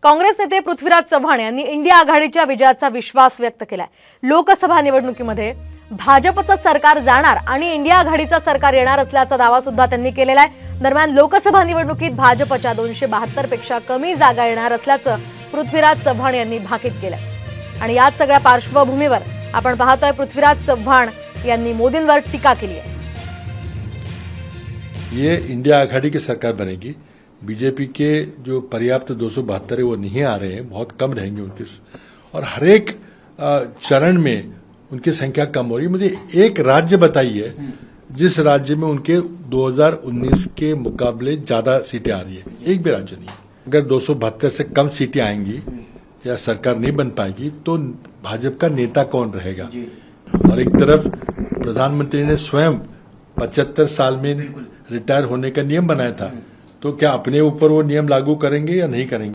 काँग्रेस नेते पृथ्वीराज चव्हाण यांनी इंडिया आघाडीच्या विजयाचा विश्वास व्यक्त केलाय। लोकसभा निवडणुकीमध्ये भाजपचं सरकार जाणार आणि इंडिया आघाडीचं सरकार येणार असल्याचा दावा सुद्धा त्यांनी केलेला आहे। दरम्यान लोकसभा निवडणुकीत भाजपच्या 272 पेक्षा कमी जागा येणार असल्याचं पृथ्वीराज चव्हाण यांनी भाकीत केलंय। आणि याच सगळ्या पार्श्वभूमीवर आपण पाहतोय पृथ्वीराज चव्हाण यांनी मोदींवर टीका केली आहे। ये इंडिया आघाड़ी की सरकार बनेगी। बीजेपी के जो पर्याप्त 272 है वो नहीं आ रहे हैं, बहुत कम रहेंगे उनके, और हर एक चरण में उनकी संख्या कम हो रही है। मुझे एक राज्य बताइए जिस राज्य में उनके 2019 के मुकाबले ज्यादा सीटें आ रही है, एक भी राज्य नहीं। अगर 272 से कम सीटें आएंगी या सरकार नहीं बन पाएगी तो भाजपा का नेता कौन रहेगा। और एक तरफ प्रधानमंत्री ने स्वयं 75 साल में रिटायर होने का नियम बनाया था, तो क्या अपने ऊपर वो नियम लागू करेंगे या नहीं करेंगे।